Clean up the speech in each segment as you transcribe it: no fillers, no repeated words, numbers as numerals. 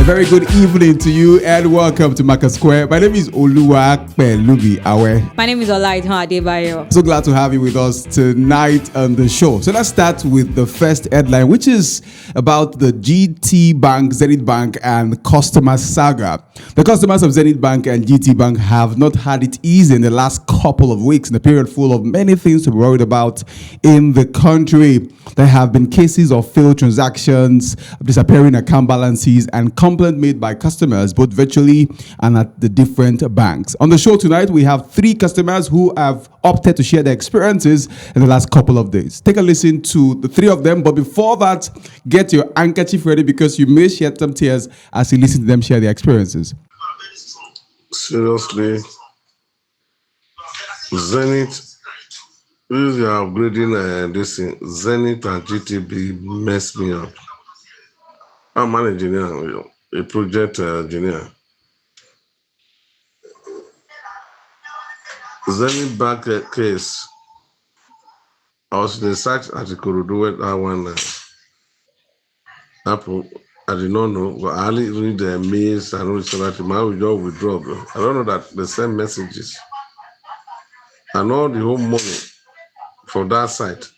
A very good evening to you and welcome to MarketSquare. My name is Oluwapelubi Awe. My name is Olaidon Adebayo. So glad to have you with us tonight on the show. So let's start with the first headline, which is about the GTBank, Zenith Bank and customer saga. The customers of Zenith Bank and GTBank have not had it easy in the last couple of weeks in a period full of many things to be worried about in the country. There have been cases of failed transactions, disappearing account balances, and complaints made by customers, both virtually and at the different banks. On the show tonight, we have 3 customers who have opted to share their experiences in the last couple of days. Take a listen to the 3 of them, but before that, get your handkerchief ready because you may shed some tears as you listen to them share their experiences. Seriously, Zenith. If you are upgrading this thing, Zenith and GTB messed me up. I'm an engineer, a project engineer. Zenith Bank case, I was in the search at the Kurudu that one Apple. I did not know, but I only read the mails and all that. My job withdraw. I don't know that they send messages. And all the whole money for that site.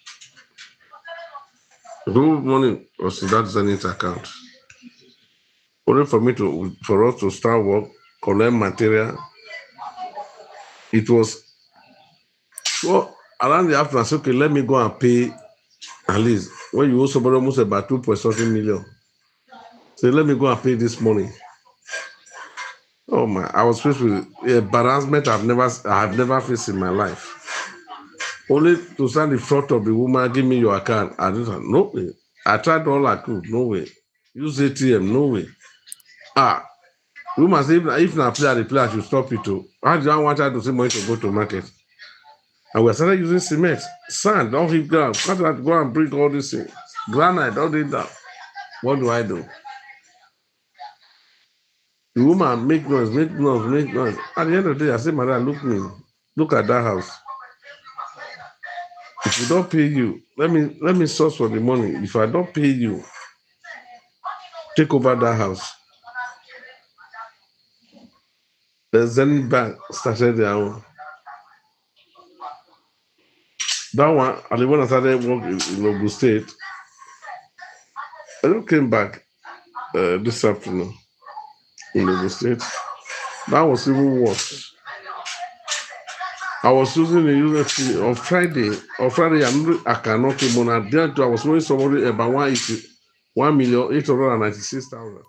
The whole money was in that Zenith account. Only for us to start work, collect material. It was well around the afternoon. I said, okay, let me go and pay at least when you owe somebody almost about 2.something million. So let me go and pay this money. Oh my! I was faced with embarrassment I have never faced in my life. Only to stand in front of the woman, give me your account. I just said, no way. I tried all I could, no way. Use ATM, no way. The woman said, if not play, I should stop it too. How do I want her to see money to go to market? And we started using cement, sand, don't hit ground. Can't have to go and bring all this thing. Granite, all this that. What do I do? The woman make noise. At the end of the day, I said, Madam, look at that house. If we don't pay you, let me source for the money. If I don't pay you, take over that house. The Zenith Bank started their own. That one, and the one I started working in Ogun State, I just came back this afternoon in Ogun State. That was even worse. I was using the university on Friday. On Friday, I cannot keep on. I was owing somebody about 1,896,000.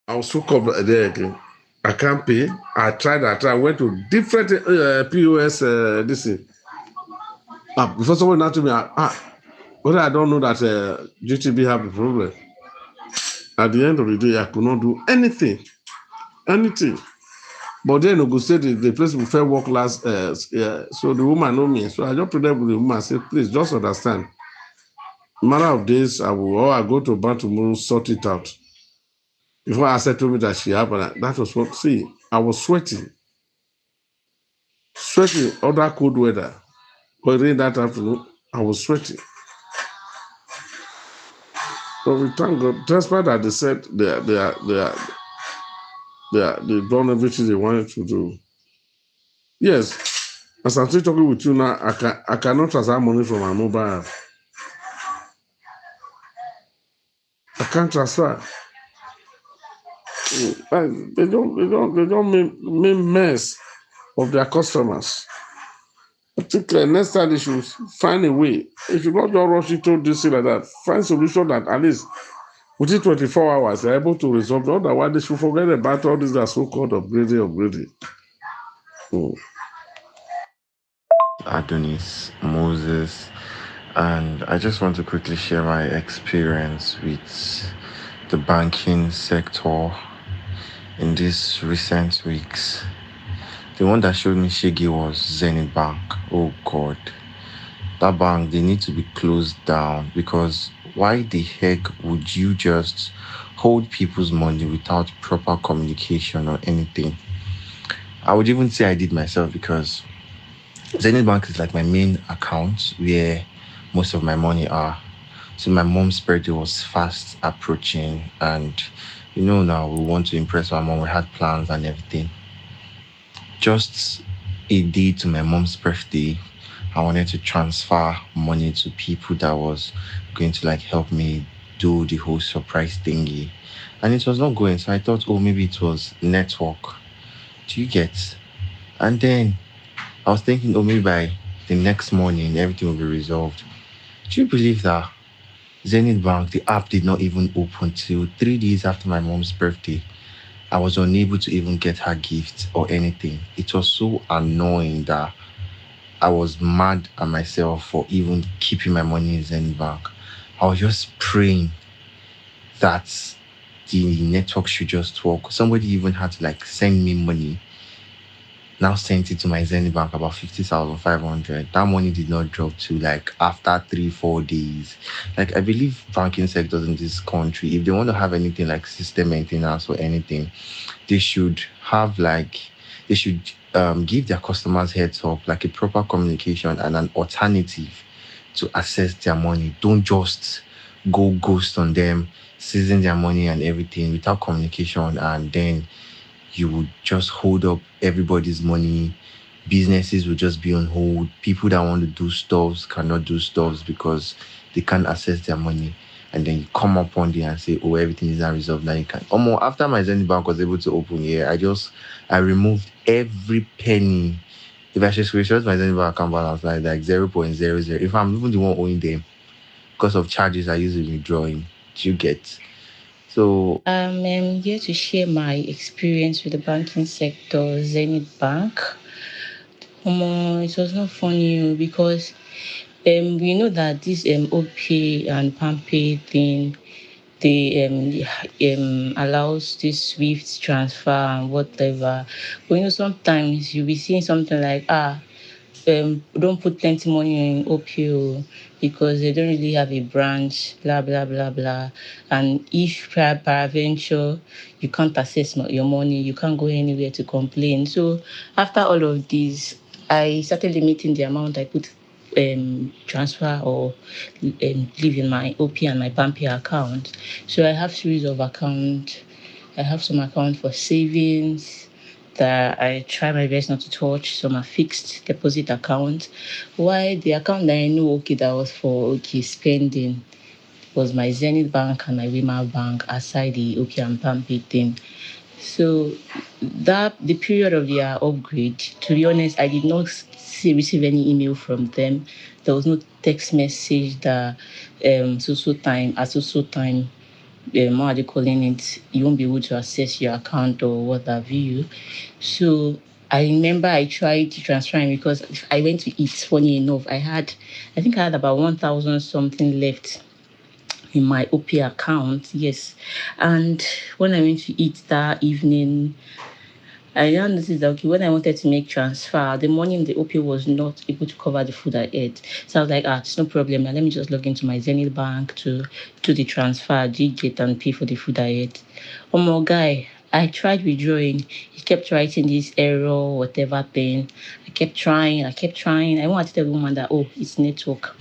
I was so covered there again. I can't pay. I tried. Went to different POS this thing. Before someone now to me, but I don't know that GTB have a problem. At the end of the day, I could not do anything. But then Ogun State, the place we fair work last, so the woman know me. So I just told the woman, I said, please, just understand. Matter of days, I go to bank tomorrow, sort it out. Before I said to me that she happened, that was what, see, I was sweating under cold weather. But in that afternoon, I was sweating. So we thank God, despite that they said they've done everything they wanted to do. Yes, as I'm still talking with you now, I cannot transfer money from my mobile app. I can't transfer. They don't make mess of their customers. I think next time they should find a way. They should not just rush into this thing like that. Find solution that at least within 24 hours they're able to resolve. Otherwise, they should forget about all this that so-called upgrading. Adonis, Moses, and I just want to quickly share my experience with the banking sector in these recent weeks. The one that showed me shaggy was Zenith Bank. Oh God, that bank, they need to be closed down, because why the heck would you just hold people's money without proper communication or anything? I would even say I did myself, because Zenith Bank is like my main account where most of my money are. So my mom's birthday was fast approaching, and now we want to impress my mom. We had plans and everything. Just a day to my mom's birthday, I wanted to transfer money to people that was going to like help me do the whole surprise thingy. And it was not going. So I thought, oh, maybe it was network. Do you get? And then I was thinking, oh, maybe by the next morning, everything will be resolved. Do you believe that Zenith Bank, the app did not even open till 3 days after my mom's birthday? I was unable to even get her gift or anything. It was so annoying that I was mad at myself for even keeping my money in Zenith Bank. I was just praying that the network should just work. Somebody even had to like send me money. Now sent it to my Zenith Bank about 50,500. That money did not drop to like after 3-4 days. Like I believe banking sectors in this country, if they want to have anything like system maintenance or anything, they should have like they should give their customers heads up, like a proper communication and an alternative to access their money. Don't just go ghost on them, seizing their money and everything without communication, and then you would just hold up everybody's money. Businesses will just be on hold. People that want to do stuffs cannot do stuffs because they can't access their money. And then you come up one day and say, oh, everything is unresolved. Now you can. After my Zenith Bank was able to open here, I removed every penny. If I should screenshot my Zenith Bank account balance, like 0.00. If I'm even the one owing them because of charges I usually withdrawing, do you get? So I'm here to share my experience with the banking sector, Zenith Bank. It was not funny because we know that this OPay and PAMPay thing, they allows this swift transfer and whatever. But sometimes you'll be seeing something like don't put plenty money in OPO because they don't really have a branch, blah blah blah blah. And if peradventure you can't access your money, you can't go anywhere to complain. So after all of this, I started limiting the amount I put transfer or leave in my OP and my PAMPay account. So I have series of accounts. I have some account for savings that I try my best not to touch. Some are fixed deposit account. Why the account that I know that was for spending was my Zenith Bank and my Wima Bank aside the OK and PAMPay thing. So that the period of their upgrade, to be honest, I did not receive any email from them. There was no text message that so time at so time what are they calling it? You won't be able to access your account or what have you. So I remember I tried to transfer him because I went to eat. Funny enough, I think I had about 1,000 something left in my OP account. Yes, and when I went to eat that evening, I now noticed that okay, when I wanted to make transfer, the money in the OP was not able to cover the food I ate. So I was like, it's no problem. Now let me just log into my Zenith Bank to do the transfer, digit and pay for the food I ate. Oh my guy, I tried withdrawing. He kept writing this error, whatever thing. I kept trying. I wanted to tell the woman that it's network.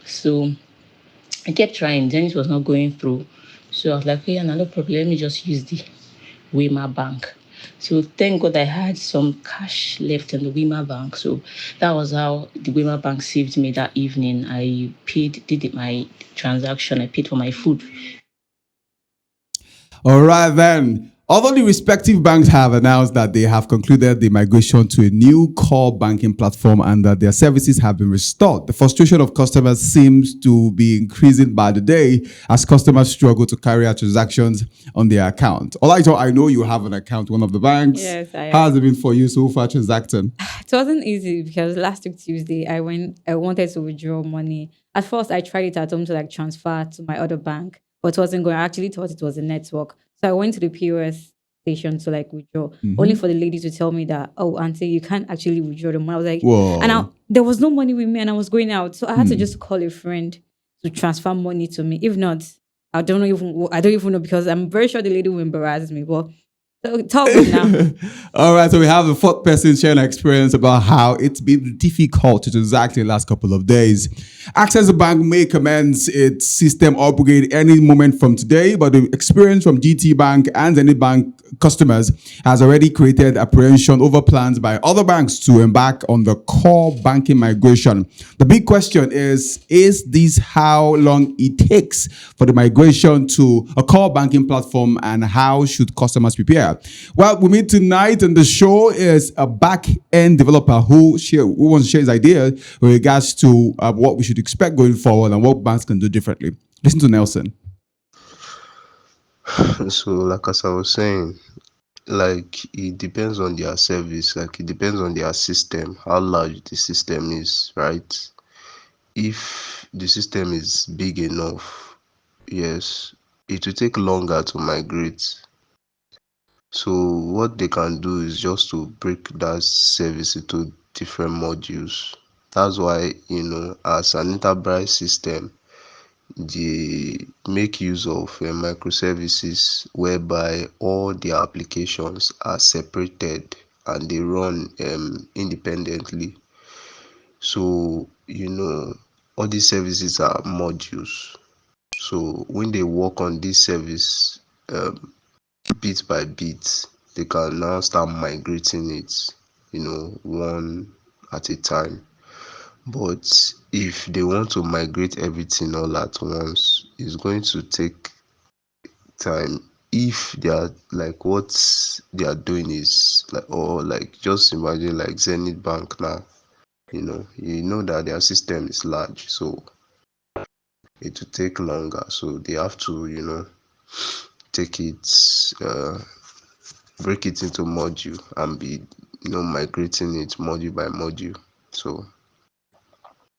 So I kept trying. Zenith was not going through. So I was like, yeah, no problem. Let me just use the Wema Bank. So thank God I had some cash left in the Wema Bank. So that was how the Wema Bank saved me that evening. I did my transaction. I paid for my food. All right, then. Although the respective banks have announced that they have concluded the migration to a new core banking platform and that their services have been restored, the frustration of customers seems to be increasing by the day as customers struggle to carry out transactions on their account. Olaito, I know you have an account, one of the banks. Yes, I How am. has it been for you so far transacting? It wasn't easy because last week Tuesday I wanted to withdraw money. At first I tried it at home to like transfer to my other bank, but it wasn't going. I actually thought it was a network. So I went to the POS station to like withdraw. Only for the lady to tell me that, oh auntie, you can't actually withdraw the money. I was like, Whoa. there was no money with me and I was going out. So I had to just call a friend to transfer money to me. If not, I don't even know because I'm very sure the lady will embarrass me. But So talk good now. All right, so we have the fourth person sharing experience about how it's been difficult to transact in the last couple of days. Access Bank may commence its system upgrade any moment from today, but the experience from GT Bank and Zenith Bank customers has already created apprehension over plans by other banks to embark on the core banking migration. The big question is this how long it takes for the migration to a core banking platform, and how should customers prepare? Well, we meet tonight on the show is a back-end developer who wants to share his idea with regards to what we should expect going forward and what banks can do differently. Listen to Nelson. So, like as I was saying, like it depends on their service, like it depends on their system, how large the system is, right? If the system is big enough, yes, it will take longer to migrate. So what they can do is just to break that service into different modules. That's why, as an enterprise system, they make use of microservices whereby all their applications are separated and they run independently. So, all these services are modules. So when they work on this service bit by bit, they can now start migrating it, one at a time. But if they want to migrate everything all at once, it's going to take time. If they are like what they are doing is like, or like just imagine like Zenith Bank now, you know that their system is large, so it will take longer. So they have to, take it, break it into module and be, migrating it module by module. So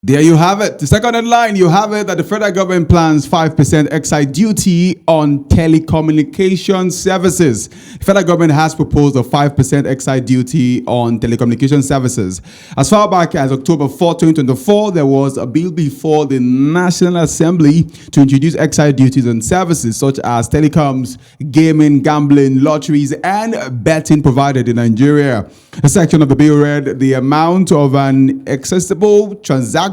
There you have it. The second headline, you have it that the federal government plans 5% excise duty on telecommunication services. The federal government has proposed a 5% excise duty on telecommunication services. As far back as October 4, 2024, there was a bill before the National Assembly to introduce excise duties on services such as telecoms, gaming, gambling, lotteries, and betting provided in Nigeria. A section of the bill read, the amount of an accessible transaction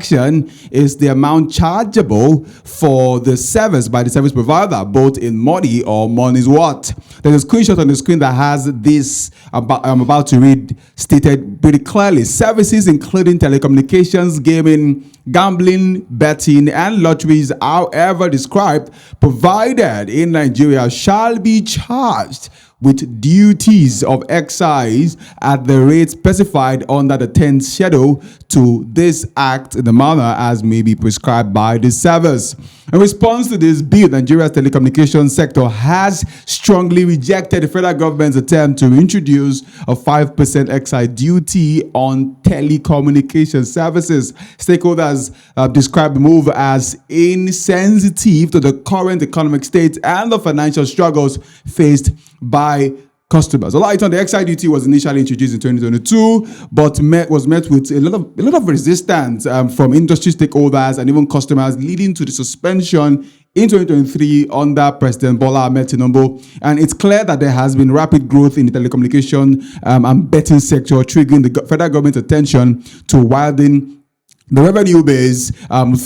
is the amount chargeable for the service by the service provider, both in money or money's worth. There's a screenshot on the screen that has this I'm about to read stated pretty clearly. Services including telecommunications, gaming, gambling, betting, and lotteries, however described, provided in Nigeria shall be charged with duties of excise at the rate specified under the 10th schedule to this act in the manner as may be prescribed by the service. In response to this bill, Nigeria's telecommunications sector has strongly rejected the federal government's attempt to introduce a 5% excise duty on telecommunication services. Stakeholders described the move as insensitive to the current economic state and the financial struggles faced by customers. A light on the excise duty was initially introduced in 2022, but was met with a lot of resistance from industry stakeholders and even customers, leading to the suspension in 2023 under President Bola Ahmed Tinubu. And it's clear that there has been rapid growth in the telecommunication and betting sector, triggering the federal government's attention to widen the revenue base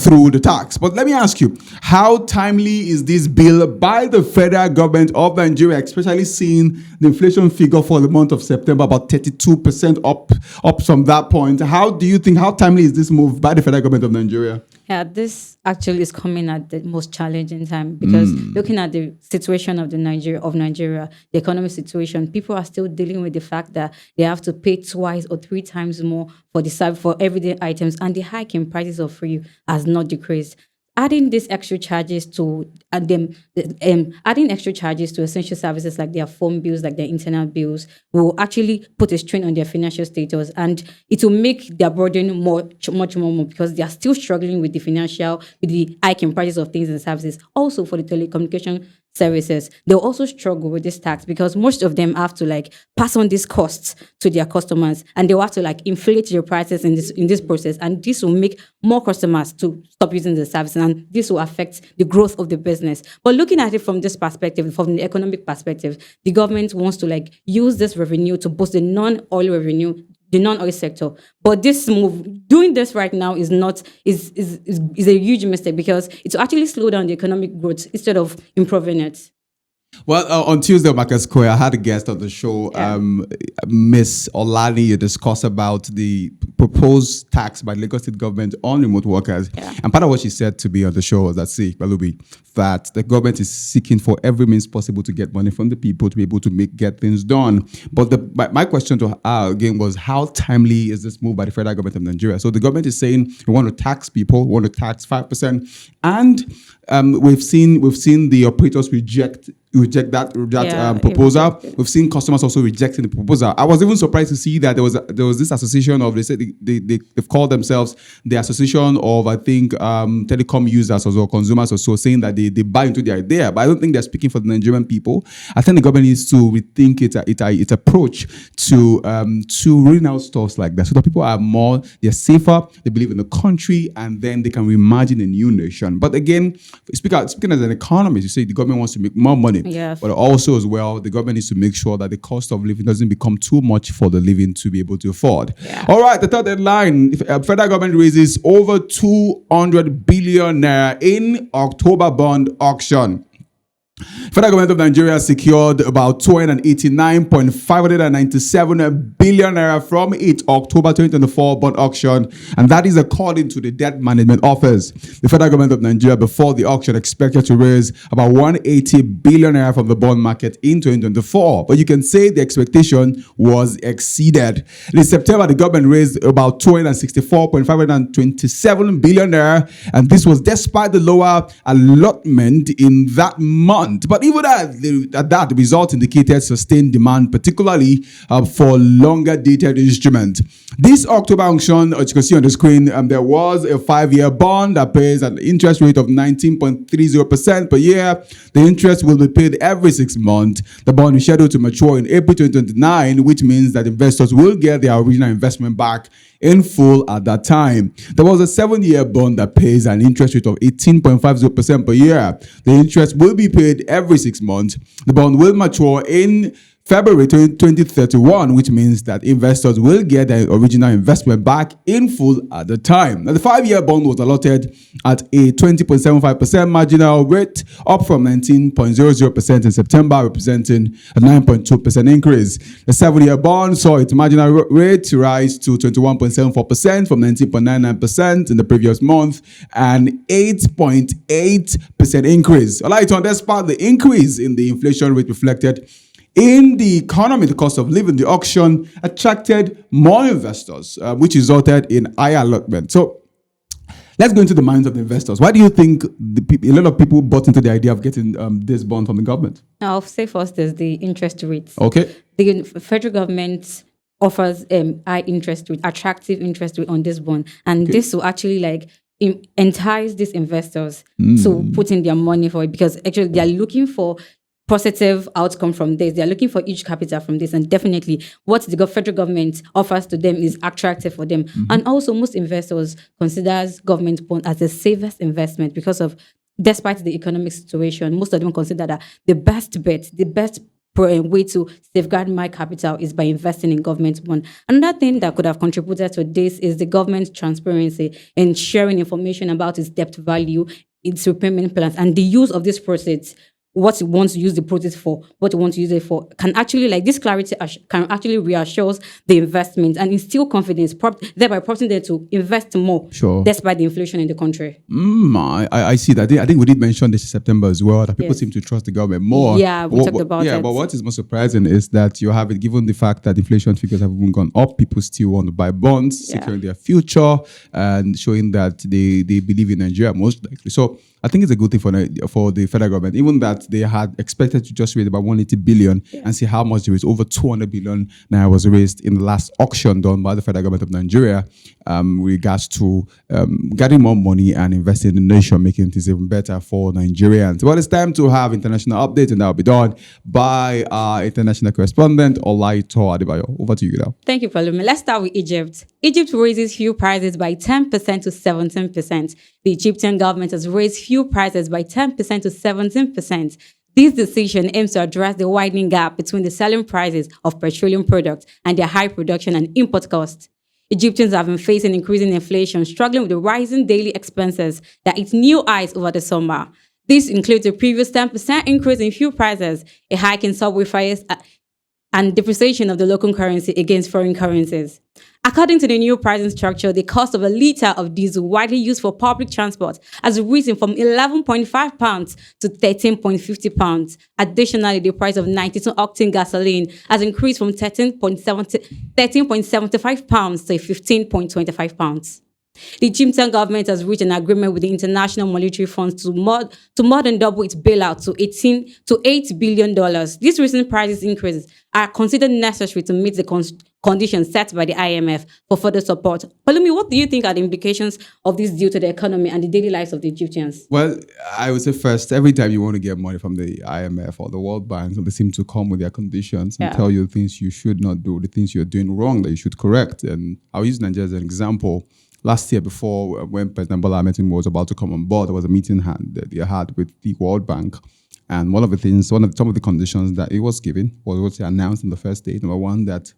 through the tax. But let me ask you, how timely is this bill by the federal government of Nigeria, especially seeing the inflation figure for the month of September about 32% up from that point? How timely is this move by the federal government of Nigeria? Yeah, this actually is coming at the most challenging time because looking at the situation of Nigeria, the economic situation, people are still dealing with the fact that they have to pay twice or three times more for everyday items, and the hike in prices of fuel has not decreased. Adding these extra charges to adding extra charges to essential services like their phone bills, like their internet bills, will actually put a strain on their financial status, and it will make their burden much more because they are still struggling with the hike in prices of things and services. Also, for the telecommunication services, they'll also struggle with this tax because most of them have to like pass on these costs to their customers, and they'll have to like inflate their prices in this process, and this will make more customers to stop using the service, and this will affect the growth of the business. But looking at it from this perspective, from the economic perspective, the government wants to like use this revenue to boost the non-oil revenue, the non-oil sector. But this move, doing this right now is a huge mistake because it will actually slow down the economic growth instead of improving it. Well, on Tuesday on MarketSquare, I had a guest on the show, Miss Olani. You discuss about the proposed tax by the Lagos State government on remote workers. Yeah. And part of what she said to me on the show was that, that the government is seeking for every means possible to get money from the people to be able to get things done. But my question to her again was, how timely is this move by the federal government of Nigeria? So the government is saying we want to tax people, we want to tax 5%, and we've seen the operators reject that proposal. We've seen customers also rejecting the proposal. I was even surprised to see that there was this association of, they said they've called themselves the Association of, I think, telecom users or consumers or so, saying that they buy into the idea. But I don't think they're speaking for the Nigerian people. I think the government needs to rethink its approach to rolling out stuff like that, so that people are they're safer, they believe in the country, and then they can reimagine a new nation. But again, speaking as an economist, you say the government wants to make more money. Yes. But also as well, the government needs to make sure that the cost of living doesn't become too much for the living to be able to afford. Yeah. All right, the third headline, federal government raises over 200 billion naira in October bond auction. Federal government of Nigeria secured about 289.597 billion naira from its October 2024 bond auction, and that is according to the Debt Management Office. The federal government of Nigeria, before the auction, expected to raise about 180 billion naira from the bond market in 2024, but you can say the expectation was exceeded. In September, the government raised about 264.527 billion naira, and this was despite the lower allotment in that month. But even at that, the result indicated sustained demand, particularly for longer dated instruments. This October auction, as you can see on the screen, there was a 5-year bond that pays an interest rate of 19.30% per year. The interest will be paid every 6 months. The bond is scheduled to mature in April 2029, which means that investors will get their original investment back in full at that time. There was a 7-year bond that pays an interest rate of 18.50% per year. The interest will be paid every 6 months. The bond will mature in February 2031, which means that investors will get their original investment back in full at the time. Now, the 5-year bond was allotted at a 20.75% marginal rate, up from 19.00% in September, representing a 9.2% increase. The 7-year bond saw its marginal rate rise to 21.74% from 19.99% in the previous month, an 8.8% increase. I'd like to understand the increase in the inflation rate reflected in the economy. The cost of living, the auction attracted more investors, which resulted in higher allotment. So let's go into the minds of the investors. Why do you think a lot of people bought into the idea of getting this bond from the government? I'll say first is the interest rate. Okay. The federal government offers high interest rate, attractive interest rate on this bond. And this will actually entice these investors to put in their money for it, because actually they are looking for positive outcome from this. They are looking for each capital from this, and definitely what the federal government offers to them is attractive for them. And also, most investors considers government bond as the safest investment because of, despite the economic situation, most of them consider that the best bet, the best way to safeguard my capital is by investing in government bond. Another thing that could have contributed to this is the government's transparency in sharing information about its debt value, its repayment plans, and the use of these proceeds. What you want to use the proceeds for, what you want to use it for, can actually, this clarity can actually reassures the investment and instill confidence, thereby prompting them to invest more, despite the inflation in the country. I see that. I think we did mention this in September as well, that people seem to trust the government more. Yeah, we talked about it. Yeah, but what is most surprising is that you have it, given the fact that inflation figures have even gone up, people still want to buy bonds, securing their future and showing that they believe in Nigeria most likely. So I think it's a good thing for the federal government, even that they had expected to just raise about 180 billion and see how much they raised. Over 200 billion now was raised in the last auction done by the federal government of Nigeria, regards to getting more money and investing in the nation, making things even better for Nigerians. Well, it's time to have international update, and that will be done by our international correspondent, Olaito Adebayo. Over to you now. Thank you, Palumi. Let's start with Egypt. Egypt raises fuel prices by 10% to 17%. The Egyptian government has raised fuel prices by 10% to 17%. This decision aims to address the widening gap between the selling prices of petroleum products and their high production and import costs. Egyptians have been facing increasing inflation, struggling with the rising daily expenses that hit new highs over the summer. This includes a previous 10% increase in fuel prices, a hike in subway fares, and depreciation of the local currency against foreign currencies. According to the new pricing structure, the cost of a litre of diesel widely used for public transport has risen from £11.5 to £13.50. Additionally, the price of 92-octane gasoline has increased from £13.75 to £15.25. The Egyptian government has reached an agreement with the International Monetary Fund to more than double its bailout to $8 billion. These recent price increases are considered necessary to meet the conditions set by the IMF for further support. Palumi, what do you think are the implications of this deal to the economy and the daily lives of the Egyptians? Well, I would say first, every time you want to get money from the IMF or the World Bank, they seem to come with their conditions and tell you the things you should not do, the things you're doing wrong that you should correct. And I'll use Nigeria as an example. Last year, before when President Bola Ahmed Tinubu was about to come on board, there was a meeting that they had with the World Bank. And some of the conditions that it was given was what they announced on the first day. Number one, that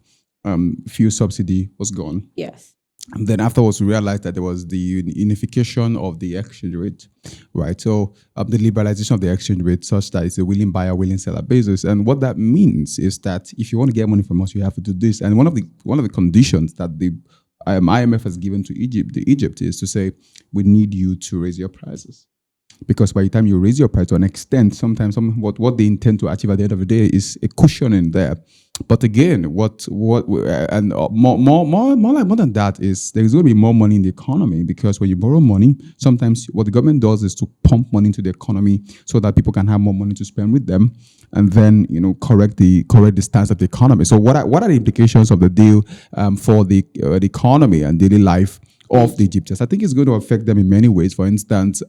fuel subsidy was gone. Yes. And then afterwards, we realized that there was the unification of the exchange rate, right? So the liberalization of the exchange rate such that it's a willing buyer, willing seller basis. And what that means is that if you want to get money from us, you have to do this. And one of the conditions that the IMF has given to Egypt is to say, we need you to raise your prices. Because by the time you raise your price to an extent, sometimes what they intend to achieve at the end of the day is a cushion in there. But again, more than that is there's going to be more money in the economy, because when you borrow money, sometimes what the government does is to pump money into the economy so that people can have more money to spend with them, and then correct the stance of the economy. So what are the implications of the deal for the economy and daily life of the Egyptians? I think it's going to affect them in many ways. For instance,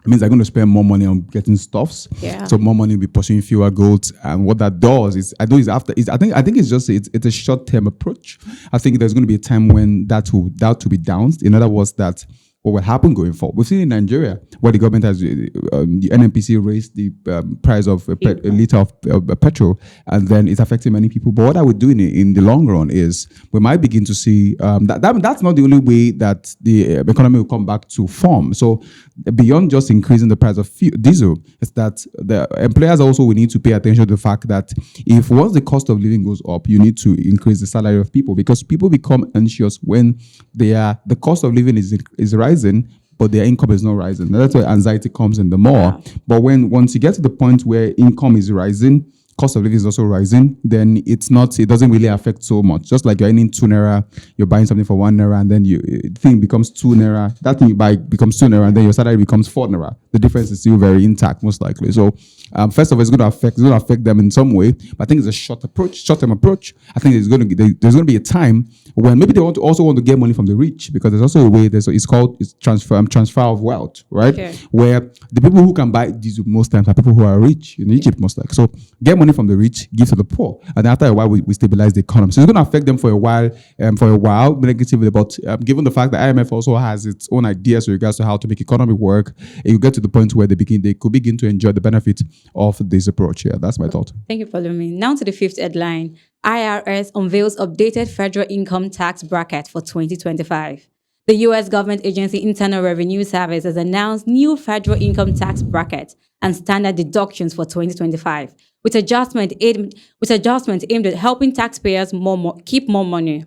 it means they're going to spend more money on getting stuffs. Yeah. So more money will be pursuing fewer goals. And what that does is, I think it's a short-term approach. I think there's going to be a time when that will be down. In other words, that what will happen going forward. We've seen in Nigeria where the government has, the NNPC raised the price of a liter of petrol, and then it's affecting many people. But what I would do in the long run is we might begin to see that's not the only way that the economy will come back to form. So beyond just increasing the price of diesel, is that the employers also will need to pay attention to the fact that if once the cost of living goes up, you need to increase the salary of people, because people become anxious when the cost of living is rising, but their income is not rising. That's where anxiety comes in the more. Yeah. But once you get to the point where income is rising, cost of living is also rising, then it doesn't really affect so much. Just like you're earning 2 naira, you're buying something for 1 naira, and then the thing becomes 2 naira. That thing you buy becomes 2 naira, and then your salary becomes 4 naira. The difference is still very intact, most likely. So first of all, it's going to affect them in some way. But I think it's a short-term approach. I think there's going to be a time when maybe they also want to get money from the rich, because there's also a way. It's called transfer of wealth, right? Okay. Where the people who can buy diesel most times are people who are rich in Egypt, most likely. So get money from the rich, give to the poor, and after a while we stabilize the economy. So it's going to affect them for a while, negatively. But given the fact that IMF also has its own ideas with regards to how to make economy work, it will get to the point where they could begin to enjoy the benefit of this approach. Yeah, that's my thought. Thank you for me. Now to the fifth headline: IRS unveils updated federal income tax bracket for 2025. The U.S. government agency Internal Revenue Service has announced new federal income tax bracket and standard deductions for 2025, with adjustment aimed at helping taxpayers keep more money.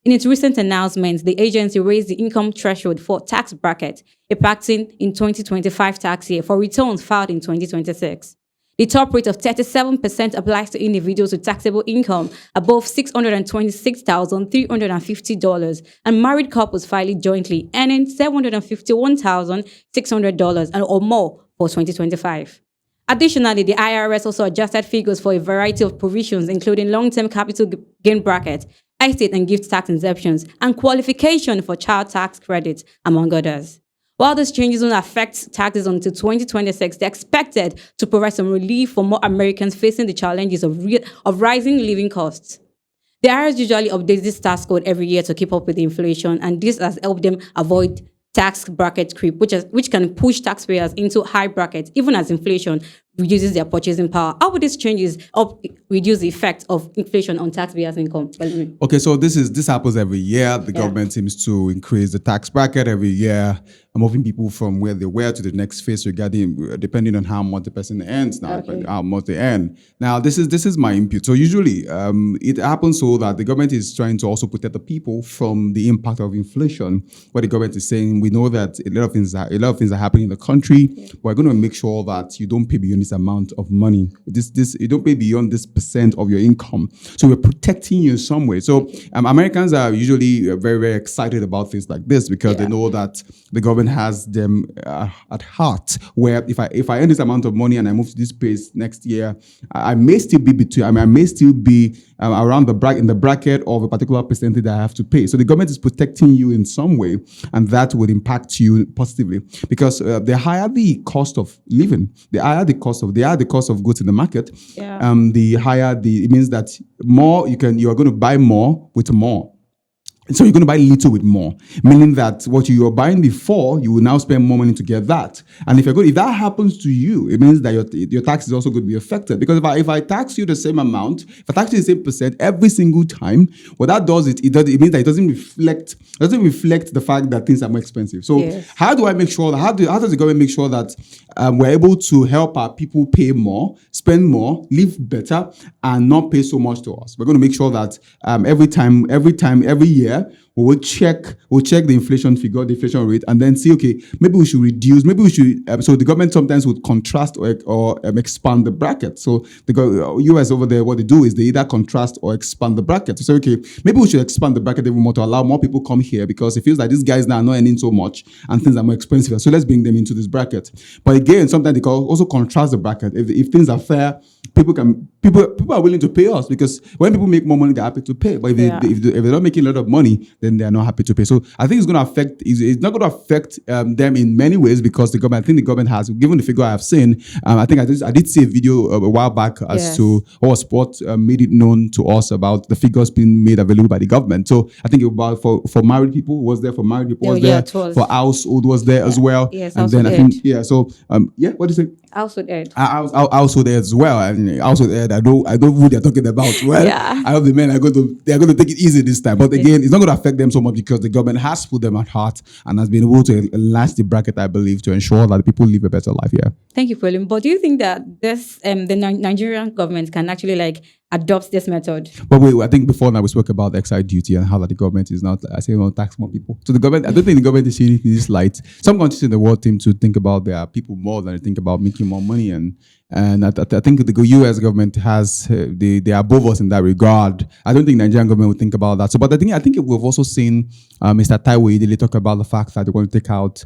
In its recent announcement, the agency raised the income threshold for tax bracket impacting in 2025 tax year for returns filed in 2026. The The top rate of 37% applies to individuals with taxable income above $626,350 and married couples filing jointly earning $751,600 or more for 2025. Additionally, the IRS also adjusted figures for a variety of provisions, including long-term capital gain bracket, estate and gift tax exemptions, and qualification for child tax credits, among others. While these changes won't affect taxes until 2026, they're expected to provide some relief for more Americans facing the challenges of rising living costs. The IRS usually updates this tax code every year to keep up with the inflation, and this has helped them avoid tax bracket creep, which can push taxpayers into high brackets, even as inflation reduces their purchasing power. How would these changes reduce the effect of inflation on taxpayers' income? Okay, so this happens every year. The government seems to increase the tax bracket every year, moving people from where they were to the next phase regarding depending on how much the person earns now, how much they earn. Now, this is my input. So usually, it happens so that the government is trying to also protect the people from the impact of inflation. What the government is saying, we know that a lot of things are happening in the country. But we're going to make sure that you don't pay beyond this amount of money. You don't pay beyond this percent of your income. So we're protecting you in some way. So Americans are usually very, very excited about things like this because they know that the government has them at heart. Where if I earn this amount of money and I move to this place next year, I may still be around in the bracket of a particular percentage that I have to pay. So the government is protecting you in some way, and that would impact you positively because the higher the cost of living, the higher the cost of goods in the market, the higher it means that you are going to buy more with more. So you're going to buy little with more, meaning that what you were buying before, you will now spend more money to get that. And if that happens to you, it means that your tax is also going to be affected. Because if I tax you the same amount, if I tax you the same percent every single time, what that does it means that it doesn't reflect the fact that things are more expensive. So how do I make sure that how does the government make sure that we're able to help our people pay more, spend more, live better, and not pay so much to us? We're going to make sure that every year, we'll check the inflation figure, the inflation rate, and then see, okay, maybe we should reduce, so the government sometimes would contrast or expand the bracket. So the US over there, what they do is they either contrast or expand the bracket. So okay, maybe we should expand the bracket even more to allow more people come here because it feels like these guys now are not earning so much and things are more expensive. So let's bring them into this bracket. But again, sometimes they can also contrast the bracket. If things are fair, people are willing to pay us because when people make more money, they're happy to pay. But if they're not making a lot of money, then they are not happy to pay. So I think it's not going to affect them in many ways because the government has, given the figure I have seen, I did see a video a while back as to what made it known to us about the figures being made available by the government. So I think about for married people was there, for married people for household was there as well. Yes, and then I think what is it? Household aid. Household aid as well. And household aid, I know who they're talking about. Well, I hope the men are going to take it easy this time. But again, it's not going to affect them so much because the government has put them at heart and has been able to enlarge the bracket, I believe, to ensure that people live a better life here. Thank you, Pauline. But do you think that this the Nigerian government can actually adopt this method? But wait, I think before now we spoke about excise duty and how that the government is not tax more people. So the government, I don't think the government is seeing this light. Some countries in the world seem to think about their people more than they think about making more money, and I think the US government they are above us in that regard. I don't think Nigerian government would think about that. So, but I think we've also seen Mr. Taiwo Idele talk about the fact that they want to take out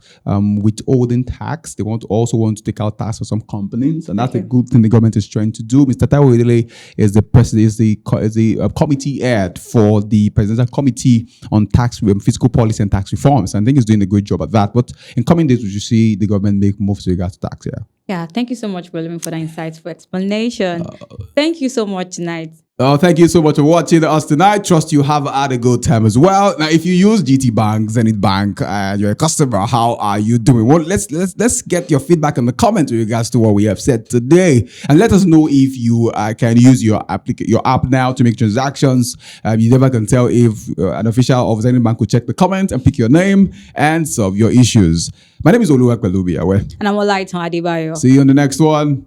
withholding tax. They also want to take out tax for some companies, and that's a good thing the government is trying to do. Mr. Taiwo Idele is the committee head for the Presidential Committee on Tax, Fiscal Policy and Tax Reforms. And I think he's doing a good job at that. But in coming days, we should see the government make moves with regards to tax. Yeah, thank you so much, William, for the insightful explanation. Thank you so much tonight. Thank you so much for watching us tonight. Trust you have had a good time as well. Now, if you use GTBank, Zenith Bank, and you're a customer, how are you doing? Well, let's get your feedback in the comments with regards to what we have said today, and let us know if you can use your app now to make transactions. You never can tell if an official of Zenith Bank will check the comment and pick your name and solve your issues. My name is Oluwakwelubi Awe. And I'm Olaitan Adebayo. See you on the next one.